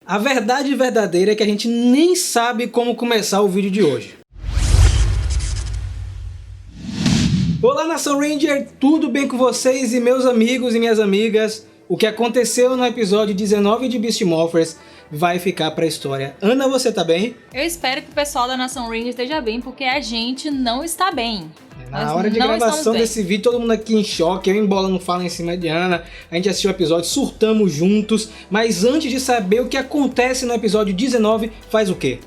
A verdade verdadeira é que a gente nem sabe como começar o vídeo de hoje. Olá, Nação Ranger, tudo bem com vocês e meus amigos e minhas amigas? O que aconteceu no episódio 19 de Beast Morphers vai ficar pra história. Ana, você tá bem? Eu espero que o pessoal da Nação Ranger esteja bem, porque a gente não está bem. Na hora de gravação desse vídeo, todo mundo aqui em choque, eu e Bola não fala em cima de Ana, a gente assistiu o episódio, surtamos juntos, mas antes de saber o que acontece no episódio 19, faz o quê?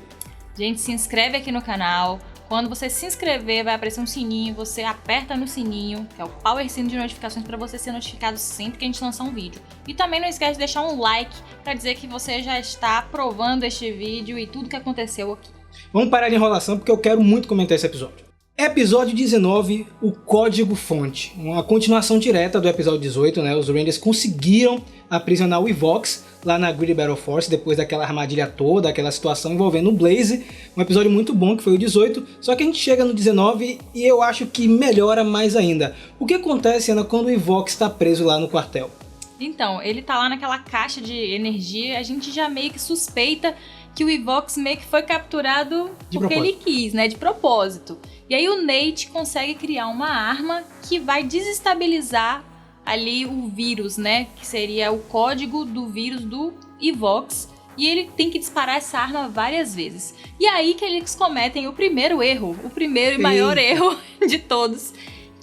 Gente, se inscreve aqui no canal. Quando você se inscrever, vai aparecer um sininho, você aperta no sininho, que é o power sino de notificações, para você ser notificado sempre que a gente lançar um vídeo. E também não esquece de deixar um like para dizer que você já está aprovando este vídeo e tudo que aconteceu aqui. Vamos parar de enrolação porque eu quero muito comentar esse episódio. Episódio 19, o Código Fonte. Uma continuação direta do episódio 18, né? Os Rangers conseguiram aprisionar o Evox lá na Greedy Battle Force, depois daquela armadilha toda, aquela situação envolvendo o Blaze. Um episódio muito bom, que foi o 18, só que a gente chega no 19 e eu acho que melhora mais ainda. O que acontece, Ana, quando o Evox está preso lá no quartel? Então, ele tá lá naquela caixa de energia, a gente já meio que suspeita que o Evox meio que foi capturado porque ele quis, né, de propósito. E aí o Nate consegue criar uma arma que vai desestabilizar ali o vírus, né, que seria o código do vírus do Evox. E ele tem que disparar essa arma várias vezes. E aí que eles cometem o primeiro erro, o primeiro e maior erro de todos,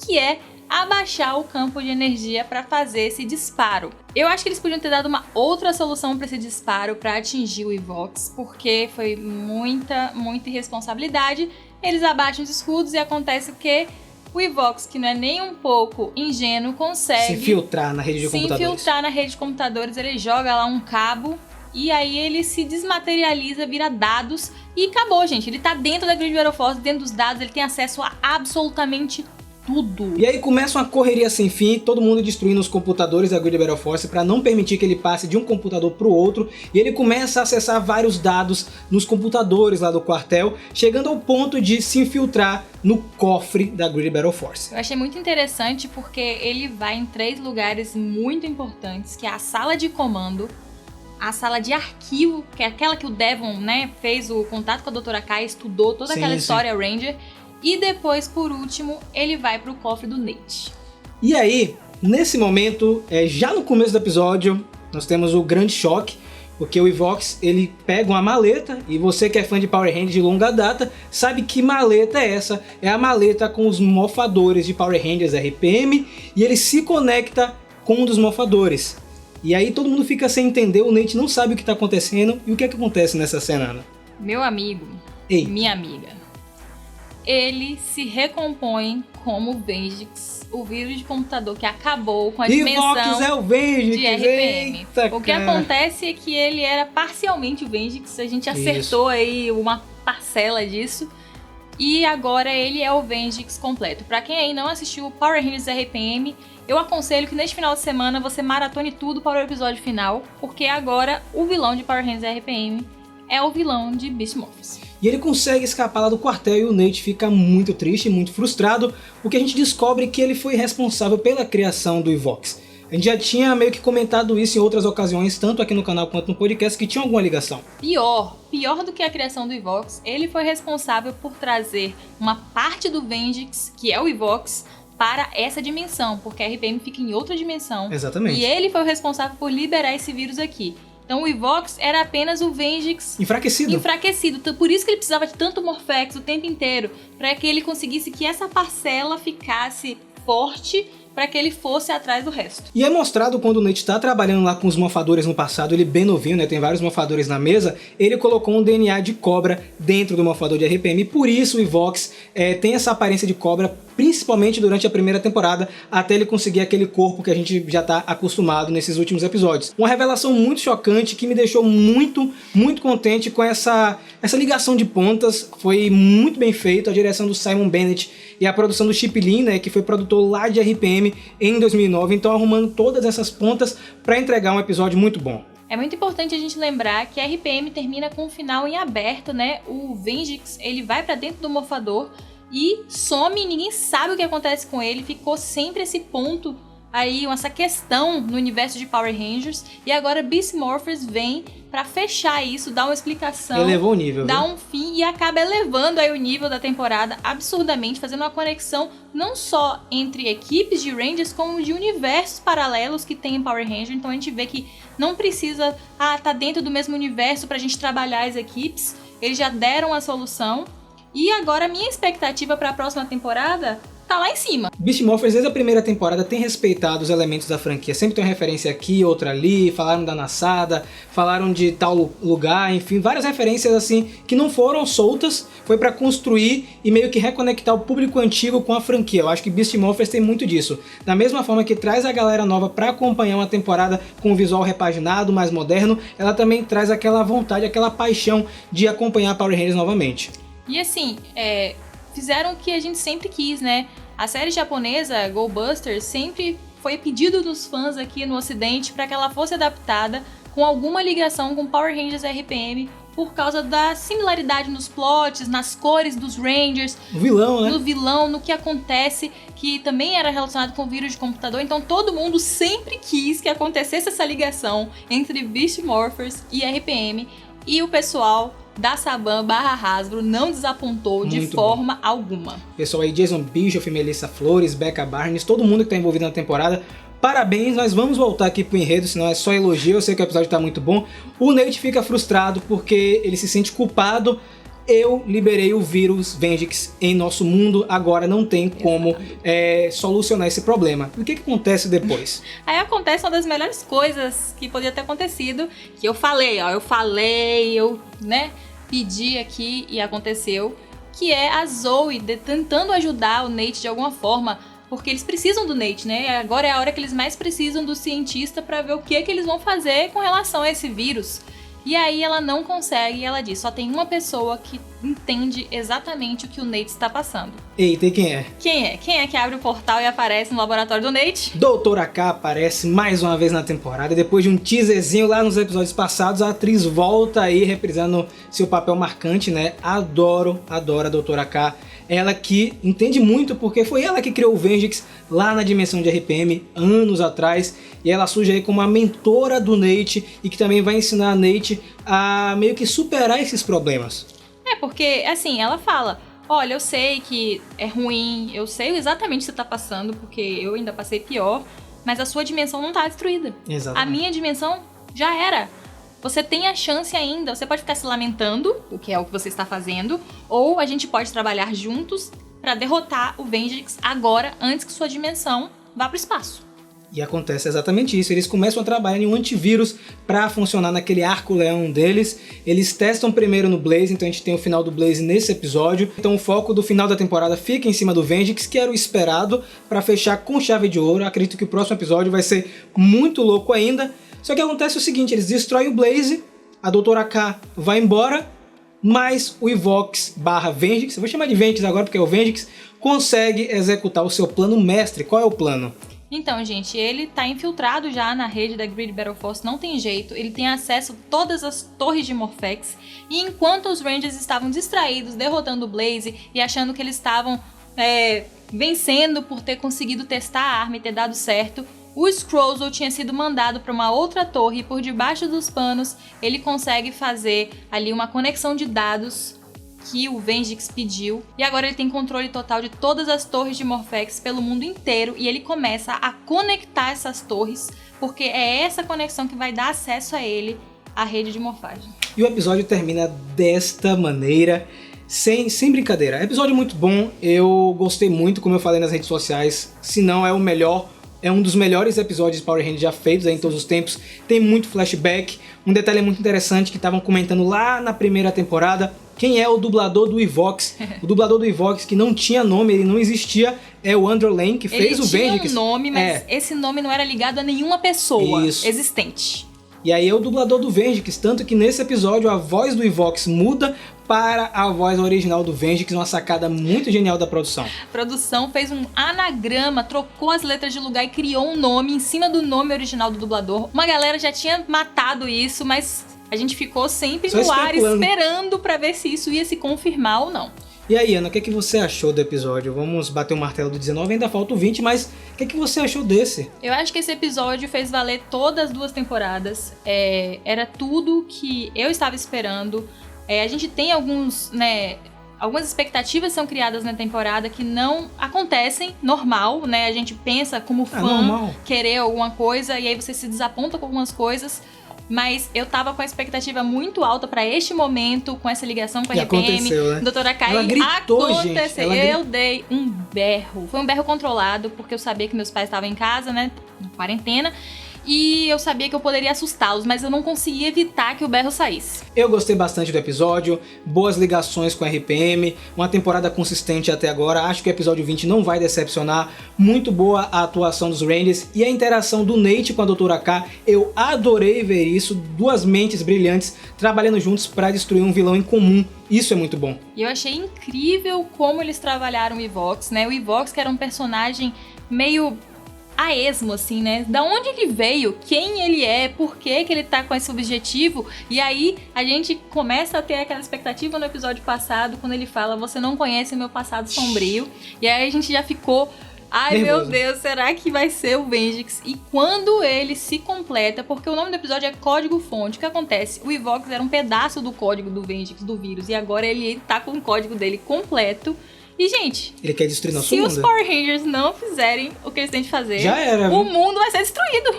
que é abaixar o campo de energia para fazer esse disparo. Eu acho que eles podiam ter dado uma outra solução para esse disparo para atingir o Evox, porque foi muita irresponsabilidade. Eles abaixam os escudos e acontece que o Evox, que não é nem um pouco ingênuo, consegue se infiltrar na rede de computadores. Se infiltrar na rede de computadores, ele joga lá um cabo e aí ele se desmaterializa, vira dados e acabou, gente. Ele tá dentro da Greedy Battle Force, dentro dos dados, ele tem acesso a absolutamente tudo. E aí começa uma correria sem fim, todo mundo destruindo os computadores da Greedy Battle Force para não permitir que ele passe de um computador para o outro, e ele começa a acessar vários dados nos computadores lá do quartel, chegando ao ponto de se infiltrar no cofre da Greedy Battle Force. Eu achei muito interessante porque ele vai em 3 lugares muito importantes, que é a sala de comando, a sala de arquivo, que é aquela que o Devon, né, fez o contato com a Doutora Kai, estudou toda aquela história Ranger. E depois, por último, ele vai pro cofre do Nate. E aí, nesse momento, já no começo do episódio, nós temos o grande choque, porque o Evox, ele pega uma maleta, e você que é fã de Power Rangers de longa data, sabe que maleta é essa? É a maleta com os mofadores de Power Rangers RPM, e ele se conecta com um dos mofadores. E aí todo mundo fica sem entender, o Nate não sabe o que está acontecendo, e o que é que acontece nessa cena, Ana? Meu amigo, minha amiga, ele se recompõe como Vengix, o vírus de computador que acabou com a dimensão é o Vengix, de RPM. Eita, o que acontece é que ele era parcialmente o Vengix, a gente acertou aí uma parcela disso, e agora ele é o Vengix completo. Pra quem aí não assistiu o Power Rangers RPM, eu aconselho que neste final de semana você maratone tudo para o episódio final, porque agora o vilão de Power Rangers RPM é o vilão de Beast Morphers. E ele consegue escapar lá do quartel e o Nate fica muito triste, muito frustrado, porque a gente descobre que ele foi responsável pela criação do Evox. A gente já tinha meio que comentado isso em outras ocasiões, tanto aqui no canal quanto no podcast, que tinha alguma ligação. Pior do que a criação do Evox, ele foi responsável por trazer uma parte do Vengix, que é o Evox, para essa dimensão, porque a RPM fica em outra dimensão. Exatamente. E ele foi o responsável por liberar esse vírus aqui. Então o Evox era apenas o Vengix enfraquecido. Então, por isso que ele precisava de tanto Morphex o tempo inteiro, para que ele conseguisse que essa parcela ficasse forte, para que ele fosse atrás do resto. E é mostrado quando o Nate está trabalhando lá com os mofadores no passado, ele bem novinho, né, tem vários mofadores na mesa, ele colocou um DNA de cobra dentro do mofador de RPM, e por isso o Evox tem essa aparência de cobra, principalmente durante a primeira temporada, até ele conseguir aquele corpo que a gente já está acostumado nesses últimos episódios. Uma revelação muito chocante que me deixou muito contente com essa ligação de pontas, foi muito bem feito, a direção do Simon Bennett e a produção do Chip Lee, né, que foi produtor lá de RPM em 2009, então arrumando todas essas pontas para entregar um episódio muito bom. É muito importante a gente lembrar que a RPM termina com um final em aberto, né? O Vengix, ele vai para dentro do morfador e some, ninguém sabe o que acontece com ele, ficou sempre esse ponto aí essa questão no universo de Power Rangers, e agora Beast Morphers vem pra fechar isso, dar uma explicação, elevou o nível, dar um fim e acaba elevando aí o nível da temporada absurdamente, fazendo uma conexão não só entre equipes de Rangers, como de universos paralelos que tem em Power Rangers. Então a gente vê que não precisa tá dentro do mesmo universo pra gente trabalhar as equipes, eles já deram a solução. E agora a minha expectativa para a próxima temporada tá lá em cima. Beast Morphers, desde a primeira temporada, tem respeitado os elementos da franquia. Sempre tem uma referência aqui, outra ali, falaram da Nassada, falaram de tal lugar, enfim, várias referências assim que não foram soltas, foi pra construir e meio que reconectar o público antigo com a franquia. Eu acho que Beast Morphers tem muito disso. Da mesma forma que traz a galera nova pra acompanhar uma temporada com um visual repaginado, mais moderno, ela também traz aquela vontade, aquela paixão de acompanhar Power Rangers novamente. E assim, fizeram o que a gente sempre quis, né? A série japonesa, Go Busters, sempre foi pedido dos fãs aqui no ocidente para que ela fosse adaptada com alguma ligação com Power Rangers RPM, por causa da similaridade nos plots, nas cores dos Rangers, no vilão, né? No vilão, no que acontece, que também era relacionado com vírus de computador. Então todo mundo sempre quis que acontecesse essa ligação entre Beast Morphers e RPM, e o pessoal da Saban/Hasbro não desapontou de forma alguma. Pessoal aí, Jason Bischoff, Melissa Flores, Becca Barnes, todo mundo que tá envolvido na temporada, parabéns. Nós vamos voltar aqui pro enredo, senão é só elogio, eu sei que o episódio tá muito bom. O Nate fica frustrado porque ele se sente culpado. Eu liberei o vírus Vengix em nosso mundo, agora não tem como solucionar esse problema. E o que acontece depois? Aí acontece uma das melhores coisas que podia ter acontecido, que eu falei, eu pedi aqui e aconteceu, que é a Zoe tentando ajudar o Nate de alguma forma, porque eles precisam do Nate, né? Agora é a hora que eles mais precisam do cientista para ver o que eles vão fazer com relação a esse vírus. E aí ela não consegue, e ela diz, só tem uma pessoa que entende exatamente o que o Nate está passando. Eita, e quem é? Quem é que abre o portal e aparece no laboratório do Nate? Doutora K aparece mais uma vez na temporada, e depois de um teaserzinho lá nos episódios passados, a atriz volta aí reprisando seu papel marcante, né? Adoro a Doutora K. Ela que entende muito, porque foi ela que criou o Vengix lá na dimensão de RPM, anos atrás, e ela surge aí como a mentora do Nate, e que também vai ensinar a Nate a meio que superar esses problemas. Porque, assim, ela fala, olha, eu sei que é ruim, eu sei exatamente o que você tá passando, porque eu ainda passei pior, mas a sua dimensão não tá destruída. Exatamente. A minha dimensão já era. Você tem a chance ainda, você pode ficar se lamentando, o que é o que você está fazendo, ou a gente pode trabalhar juntos para derrotar o Vengix agora, antes que sua dimensão vá pro espaço. E acontece exatamente isso, eles começam a trabalhar em um antivírus para funcionar naquele arco-leão deles. Eles testam primeiro no Blaze, então a gente tem o final do Blaze nesse episódio. Então o foco do final da temporada fica em cima do Vengix, que era o esperado, para fechar com chave de ouro. Eu acredito que o próximo episódio vai ser muito louco ainda. Só que acontece o seguinte, eles destroem o Blaze, a Doutora K vai embora, mas o Evox/Vengix, eu vou chamar de Vengix agora porque é o Vengix, consegue executar o seu plano mestre. Qual é o plano? Então, gente, ele tá infiltrado já na rede da Grid Battle Force, não tem jeito, ele tem acesso a todas as torres de Morphex, e enquanto os Rangers estavam distraídos, derrotando o Blaze e achando que eles estavam vencendo por ter conseguido testar a arma e ter dado certo, o Scrozzle tinha sido mandado para uma outra torre e por debaixo dos panos ele consegue fazer ali uma conexão de dados que o Vengix pediu, e agora ele tem controle total de todas as torres de Morphex pelo mundo inteiro, e ele começa a conectar essas torres, porque é essa conexão que vai dar acesso a ele à rede de morfagem. E o episódio termina desta maneira, sem brincadeira. Episódio muito bom, eu gostei muito, como eu falei nas redes sociais, se não é o melhor, é um dos melhores episódios de Power Rangers já feitos em todos os tempos. Tem muito flashback, um detalhe muito interessante que estavam comentando lá na primeira temporada. Quem é o dublador do Evox? O dublador do Evox, que não tinha nome, ele não existia, é o Andrew Lane, que fez o Vengix. Ele tinha um nome, mas esse nome não era ligado a nenhuma pessoa existente. E aí é o dublador do Vengix, tanto que nesse episódio a voz do Evox muda para a voz original do Vengix, uma sacada muito genial da produção. A produção fez um anagrama, trocou as letras de lugar e criou um nome em cima do nome original do dublador. Uma galera já tinha matado isso, mas a gente ficou sempre no ar esperando pra ver se isso ia se confirmar ou não. E aí, Ana, o que você achou do episódio? Vamos bater o martelo do 19, ainda falta o 20, mas o que você achou desse? Eu acho que esse episódio fez valer todas as 2 temporadas. Era tudo que eu estava esperando. A gente tem algumas expectativas são criadas na temporada que não acontecem, normal, né? A gente pensa como fã querer alguma coisa e aí você se desaponta com algumas coisas. Mas eu tava com a expectativa muito alta pra este momento, com essa ligação com a RPM. Né? Doutora Kai, ela gritou, gente. Eu dei um berro. Foi um berro controlado, porque eu sabia que meus pais estavam em casa, né? Em quarentena. E eu sabia que eu poderia assustá-los, mas eu não conseguia evitar que o berro saísse. Eu gostei bastante do episódio, boas ligações com a RPM, uma temporada consistente até agora, acho que o episódio 20 não vai decepcionar, muito boa a atuação dos Rangers e a interação do Nate com a Doutora K, eu adorei ver isso, 2 mentes brilhantes trabalhando juntos para destruir um vilão em comum. Isso é muito bom. E eu achei incrível como eles trabalharam o Evox, né? O Evox que era um personagem meio a esmo, assim, né? Da onde ele veio, quem ele é, por que ele tá com esse objetivo. E aí a gente começa a ter aquela expectativa no episódio passado, quando ele fala, você não conhece o meu passado sombrio. E aí a gente já ficou, ai nervoso. Meu Deus, será que vai ser o Venjix? E quando ele se completa, porque o nome do episódio é Código-Fonte, o que acontece? O Evox era um pedaço do código do Venjix, do vírus, e agora ele tá com o código dele completo. E, gente, ele quer destruir nosso mundo. Se os Power Rangers não fizerem o que eles têm de fazer, já era, o mundo vai ser destruído.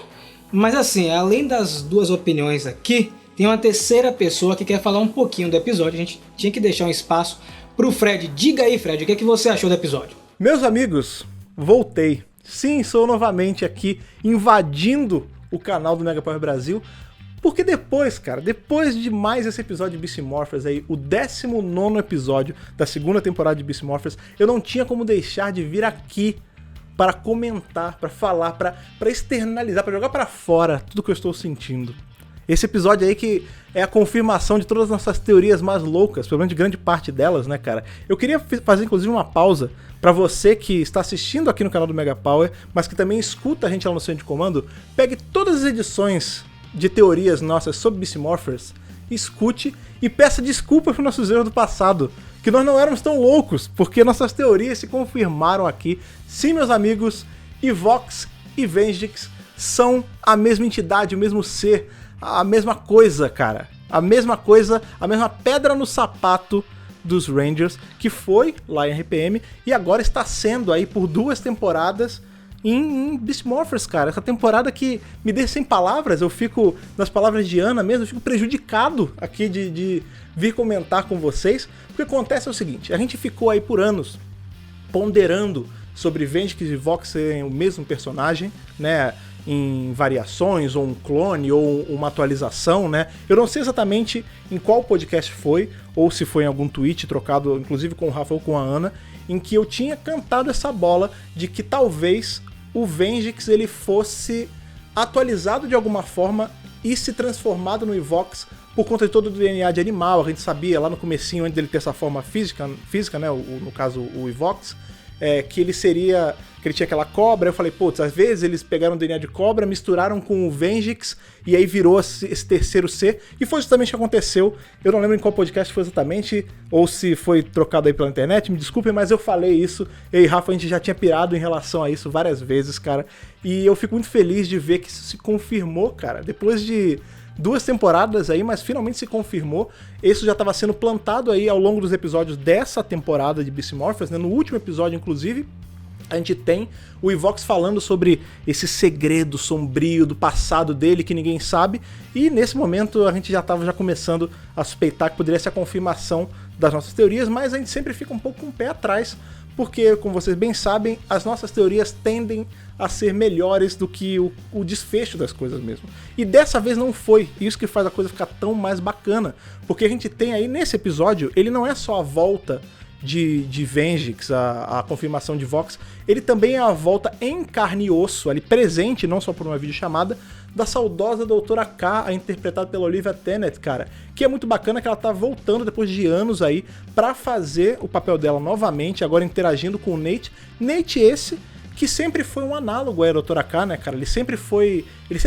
Mas assim, além das 2 opiniões aqui, tem uma terceira pessoa que quer falar um pouquinho do episódio. A gente tinha que deixar um espaço pro Fred. Diga aí, Fred, o que você achou do episódio? Meus amigos, voltei. Sim, sou novamente aqui invadindo o canal do Mega Power Brasil. Porque depois, cara, depois de mais esse episódio de Beast Morphers aí, o 19º episódio da 2ª temporada de Beast Morphers, eu não tinha como deixar de vir aqui para comentar, para falar, para externalizar, para jogar para fora tudo que eu estou sentindo. Esse episódio aí que é a confirmação de todas as nossas teorias mais loucas, pelo menos de grande parte delas, né, cara? Eu queria fazer, inclusive, uma pausa para você que está assistindo aqui no canal do Mega Power, mas que também escuta a gente lá no Centro de Comando, pegue todas as edições de teorias nossas sobre Beast Morphers, escute e peça desculpas por nossos erros do passado, que nós não éramos tão loucos, porque nossas teorias se confirmaram aqui. Sim, meus amigos, Evox e Venjix são a mesma entidade, o mesmo ser, a mesma coisa, cara. A mesma coisa, a mesma pedra no sapato dos Rangers, que foi lá em RPM e agora está sendo aí por 2 temporadas em Beast Morphers, cara. Essa temporada que me deixa sem palavras, eu fico, nas palavras de Ana mesmo, eu fico prejudicado aqui de vir comentar com vocês, porque acontece o seguinte, a gente ficou aí por anos ponderando sobre Venjix e Vox serem o mesmo personagem, né, em variações, ou um clone, ou uma atualização, né, eu não sei exatamente em qual podcast foi, ou se foi em algum tweet trocado, inclusive com o Rafa ou com a Ana, em que eu tinha cantado essa bola de que talvez o Venjix ele fosse atualizado de alguma forma e se transformado no Evox por conta de todo o DNA de animal. A gente sabia lá no comecinho, antes dele ter essa forma física né, no caso o Evox, que ele seria, que ele tinha aquela cobra. Eu falei, putz, às vezes eles pegaram o DNA de cobra, misturaram com o Venjix e aí virou esse terceiro ser, e foi justamente o que aconteceu. Eu não lembro em qual podcast foi exatamente, ou se foi trocado aí pela internet, me desculpem, mas eu falei isso, eu e Rafa, a gente já tinha pirado em relação a isso várias vezes, cara, e eu fico muito feliz de ver que isso se confirmou, cara, depois de 2 temporadas aí, mas finalmente se confirmou. Isso já estava sendo plantado aí ao longo dos episódios dessa temporada de Beast Morphers, né? No último episódio, inclusive, a gente tem o Evox falando sobre esse segredo sombrio do passado dele que ninguém sabe, e nesse momento a gente já estava começando a suspeitar que poderia ser a confirmação das nossas teorias, mas a gente sempre fica um pouco com o pé atrás, porque, como vocês bem sabem, as nossas teorias tendem a ser melhores do que o desfecho das coisas mesmo. E dessa vez não foi, isso que faz a coisa ficar tão mais bacana, porque a gente tem aí nesse episódio, ele não é só a volta de Venjix, a confirmação de Vox, ele também é a volta em carne e osso, ali presente, não só por uma videochamada, da saudosa Doutora K, interpretada pela Olivia Tennant, cara, que é muito bacana que ela tá voltando depois de anos aí pra fazer o papel dela novamente, agora interagindo com o Nate esse que sempre foi um análogo à Doutora K, né, cara, ele sempre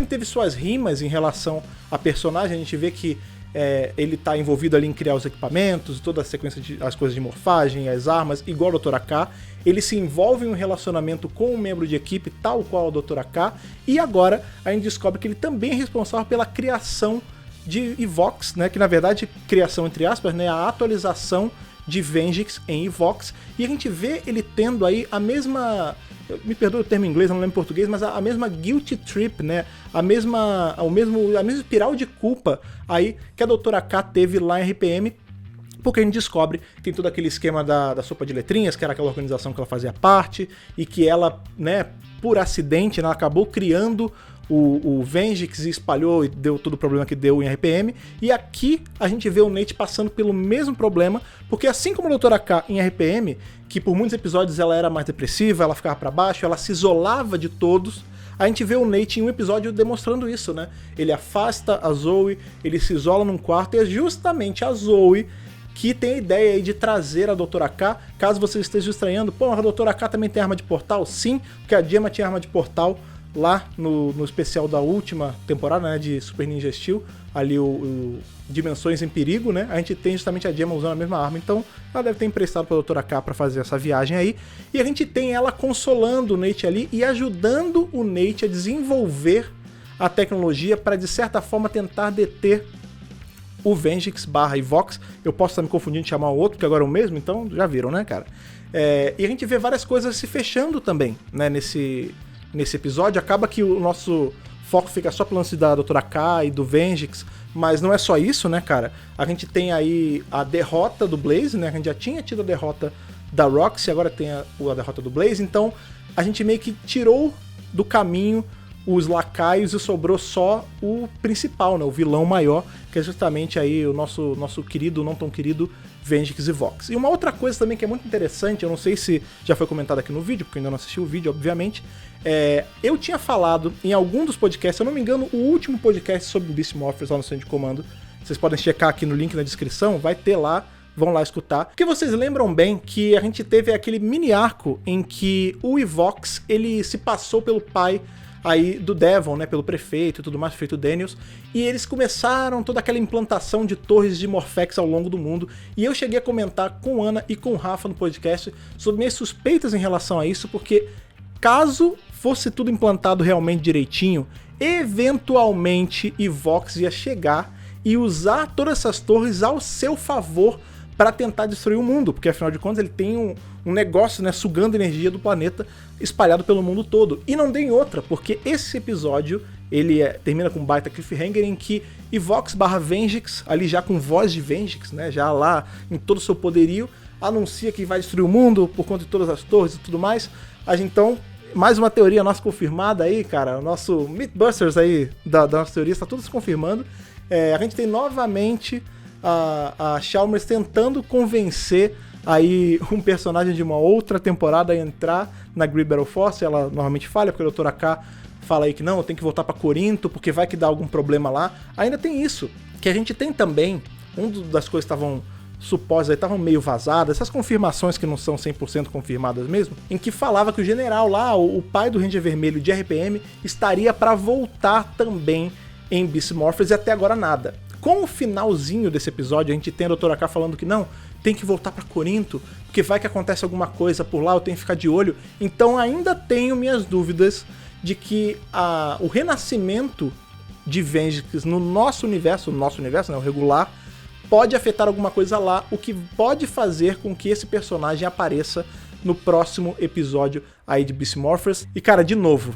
teve suas rimas em relação à personagem, a gente vê que ele tá envolvido ali em criar os equipamentos, toda a sequência as coisas de morfagem, as armas, igual o Dr. AK. Ele se envolve em um relacionamento com um membro de equipe, tal qual o Dr. AK. E agora a gente descobre que ele também é responsável pela criação de Evox, né? Que na verdade, criação entre aspas, né? A atualização de Venjix em Evox. E a gente vê ele tendo aí a mesma... Me perdoe o termo em inglês, não lembro em português, mas a mesma guilty trip, né? A mesma espiral de culpa aí que a Dra. K teve lá em RPM, porque a gente descobre que tem todo aquele esquema da sopa de letrinhas, que era aquela organização que ela fazia parte, e que ela, né, por acidente, ela acabou criando o Venjix e espalhou e deu todo o problema que deu em RPM. E aqui a gente vê o Nate passando pelo mesmo problema, porque assim como a Dra. K em RPM, que por muitos episódios ela era mais depressiva, ela ficava pra baixo, ela se isolava de todos, a gente vê o Nate em um episódio demonstrando isso, né? Ele afasta a Zoe, ele se isola num quarto, e é justamente a Zoe que tem a ideia aí de trazer a Dra. K. Caso você esteja estranhando, pô, a Dra. K também tem arma de portal? Sim, porque a Gemma tinha arma de portal lá no especial da última temporada, né, de Super Ninja Steel, ali o Dimensões em Perigo, né, a gente tem justamente a Gemma usando a mesma arma, então ela deve ter emprestado pra Dra. K pra fazer essa viagem aí, e a gente tem ela consolando o Nate ali e ajudando o Nate a desenvolver a tecnologia para de certa forma tentar deter o Venjix / Evox. Eu posso estar me confundindo de chamar o outro, porque agora é o mesmo, então já viram, né, cara? E a gente vê várias coisas se fechando também, né, nesse episódio. Acaba que o nosso foco fica só pro lance da Dra. K e do Venjix, mas não é só isso, né, cara? A gente tem aí a derrota do Blaze, né? A gente já tinha tido a derrota da Roxy, agora tem a derrota do Blaze, então a gente meio que tirou do caminho os lacaios e sobrou só o principal, né? O vilão maior, que é justamente aí o nosso querido, não tão querido Venjix Evox. E uma outra coisa também que é muito interessante, eu não sei se já foi comentado aqui no vídeo, porque eu ainda não assisti o vídeo, obviamente, eu tinha falado em algum dos podcasts, se eu não me engano, o último podcast sobre Beast Morphers lá no Centro de Comando, vocês podem checar aqui no link na descrição, vai ter lá, vão lá escutar. Porque vocês lembram bem que a gente teve aquele mini arco em que o Evox, ele se passou pelo pai aí do Devon, né, pelo prefeito e tudo mais, prefeito Daniels, e eles começaram toda aquela implantação de torres de Morphex ao longo do mundo, e eu cheguei a comentar com Ana e com o Rafa no podcast sobre minhas suspeitas em relação a isso, porque caso fosse tudo implantado realmente direitinho, eventualmente Evox ia chegar e usar todas essas torres ao seu favor para tentar destruir o mundo, porque afinal de contas ele tem um negócio, né, sugando energia do planeta espalhado pelo mundo todo. E não tem outra, porque esse episódio ele termina com um baita cliffhanger em que Evox / Venjix, ali já com voz de Venjix, né, já lá em todo o seu poderio, anuncia que vai destruir o mundo por conta de todas as torres e tudo mais. Então, mais uma teoria nossa confirmada aí, cara, o nosso Mythbusters aí da nossa teoria está tudo se confirmando. A gente tem novamente a Chalmers tentando convencer aí um personagem de uma outra temporada a entrar na Great Battle Force. Ela normalmente falha, porque a Dra. K fala aí que não, tem que voltar pra Corinto, porque vai que dá algum problema lá. Ainda tem isso, que a gente tem também, das coisas que estavam supostas aí, estavam meio vazadas, essas confirmações que não são 100% confirmadas mesmo, em que falava que o general lá, o pai do Ranger Vermelho de RPM, estaria pra voltar também em Beast Morphers, e até agora nada. Com o finalzinho desse episódio, a gente tem a Dra. K falando que não, tem que voltar pra Corinto, porque vai que acontece alguma coisa por lá, eu tenho que ficar de olho. Então ainda tenho minhas dúvidas de que o renascimento de Venjix no nosso universo, né, o regular, pode afetar alguma coisa lá, o que pode fazer com que esse personagem apareça no próximo episódio aí de Beast Morphers. E cara, de novo,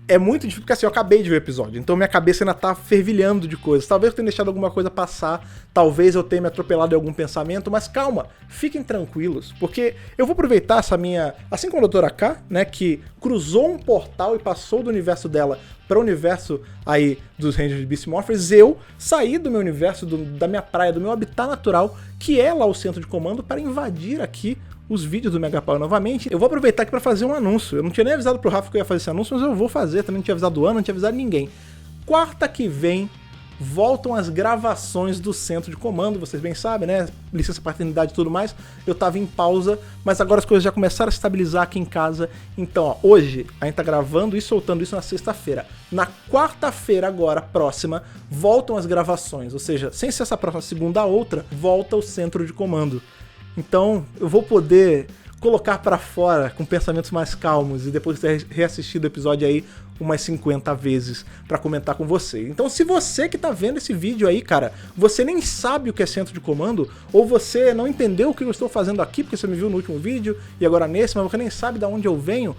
é muito difícil, porque assim, eu acabei de ver o episódio, então minha cabeça ainda tá fervilhando de coisas. Talvez eu tenha deixado alguma coisa passar, talvez eu tenha me atropelado em algum pensamento, mas calma, fiquem tranquilos, porque eu vou aproveitar essa minha... Assim como a Dra. K, né, que cruzou um portal e passou do universo dela para o universo aí dos Rangers de Beast Morphers, eu saí do meu universo, da minha praia, do meu habitat natural, que é lá o centro de comando, para invadir aqui os vídeos do Mega Power novamente. Eu vou aproveitar aqui pra fazer um anúncio. Eu não tinha nem avisado pro Rafa que eu ia fazer esse anúncio, mas eu vou fazer. Também não tinha avisado o Ana, não tinha avisado ninguém. Quarta que vem voltam as gravações do centro de comando, vocês bem sabem, né? Licença paternidade e tudo mais, eu tava em pausa, mas agora as coisas já começaram a se estabilizar aqui em casa. Então, ó, hoje a gente tá gravando e soltando isso na sexta-feira. Na quarta-feira agora, próxima, voltam as gravações, ou seja, sem ser essa próxima segunda a outra, volta o centro de comando. Então, eu vou poder colocar pra fora com pensamentos mais calmos e depois ter reassistido o episódio aí umas 50 vezes pra comentar com você. Então, se você que tá vendo esse vídeo aí, cara, você nem sabe o que é centro de comando, ou você não entendeu o que eu estou fazendo aqui, porque você me viu no último vídeo e agora nesse, mas você nem sabe de onde eu venho,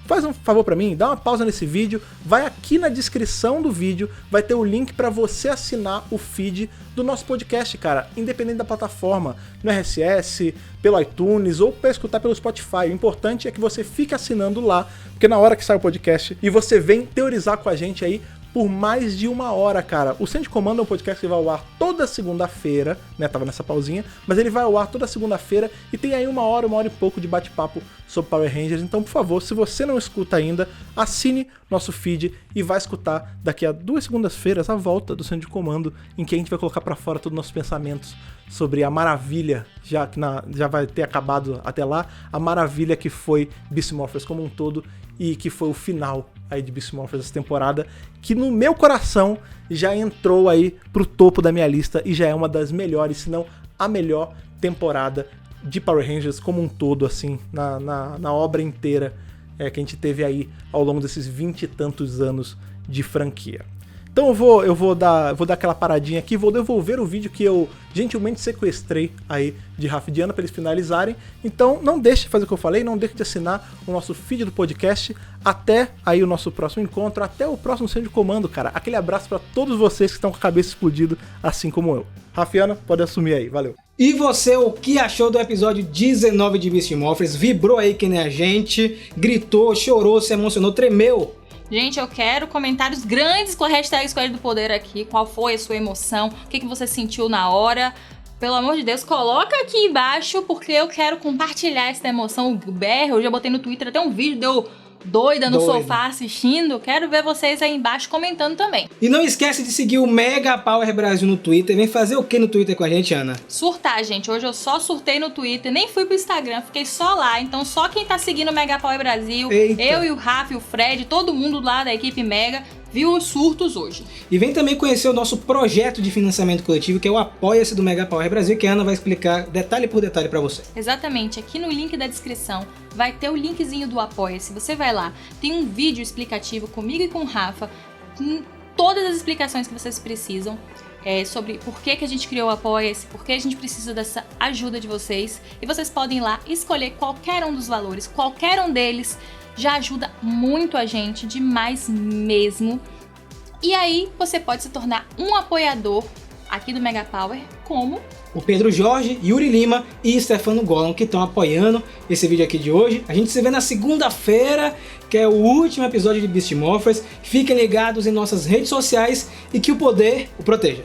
faz um favor pra mim, dá uma pausa nesse vídeo, vai aqui na descrição do vídeo, vai ter o link pra você assinar o feed do nosso podcast, cara, independente da plataforma, no RSS, pelo iTunes ou pra escutar pelo Spotify. O importante é que você fique assinando lá, porque na hora que sai o podcast e você vem teorizar com a gente aí por mais de 1 hora, cara. O Centro de Comando é um podcast que vai ao ar toda segunda-feira, né? Tava nessa pausinha, mas ele vai ao ar toda segunda-feira e tem aí 1 hora e pouco de bate-papo sobre Power Rangers. Então, por favor, se você não escuta ainda, assine nosso feed e vai escutar daqui a 2 segundas-feiras a volta do Centro de Comando, em que a gente vai colocar pra fora todos os nossos pensamentos sobre a maravilha, já que já vai ter acabado até lá, a maravilha que foi Beast Morphers como um todo e que foi o final aí de Beast Morphers essa temporada, que no meu coração já entrou aí pro topo da minha lista e já é uma das melhores, se não a melhor temporada de Power Rangers como um todo, assim, na obra inteira que a gente teve aí ao longo desses 20 e tantos anos de franquia. Então eu vou dar aquela paradinha aqui, vou devolver o vídeo que eu gentilmente sequestrei aí de Rafa e Diana para eles finalizarem. Então não deixe de fazer o que eu falei, não deixe de assinar o nosso feed do podcast. Até aí o nosso próximo encontro, até o próximo Centro de Comando, cara. Aquele abraço para todos vocês que estão com a cabeça explodida, assim como eu. Rafiana, pode assumir aí, valeu. E você, o que achou do episódio 19 de Beast Morphers? Vibrou aí que nem a gente, gritou, chorou, se emocionou, tremeu? Gente, eu quero comentários grandes com a hashtag Escolha do Poder aqui. Qual foi a sua emoção? O que você sentiu na hora? Pelo amor de Deus, coloca aqui embaixo, porque eu quero compartilhar essa emoção. O berro, eu já botei no Twitter até um vídeo, deu doida no sofá assistindo. Quero ver vocês aí embaixo comentando também. E não esquece de seguir o Mega Power Brasil no Twitter. Vem fazer o que no Twitter com a gente, Ana? Surtar, gente. Hoje eu só surtei no Twitter, nem fui pro Instagram, fiquei só lá. Então só quem tá seguindo o Mega Power Brasil, eu e o Rafa e o Fred, todo mundo lá da equipe Mega, viu os surtos hoje. E vem também conhecer o nosso projeto de financiamento coletivo, que é o Apoia-se do Mega Power Brasil, que a Ana vai explicar detalhe por detalhe pra você. Exatamente, aqui no link da descrição vai ter o linkzinho do Apoia-se, você vai lá, tem um vídeo explicativo comigo e com o Rafa, com todas as explicações que vocês precisam, sobre por que a gente criou o Apoia-se, por que a gente precisa dessa ajuda de vocês, e vocês podem ir lá escolher qualquer um dos valores, qualquer um deles já ajuda muito a gente, demais mesmo. E aí você pode se tornar um apoiador aqui do Mega Power, como o Pedro Jorge, Yuri Lima e Stefano Golan, que estão apoiando esse vídeo aqui de hoje. A gente se vê na segunda-feira, que é o último episódio de Beast Morphers. Fiquem ligados em nossas redes sociais e que o poder o proteja.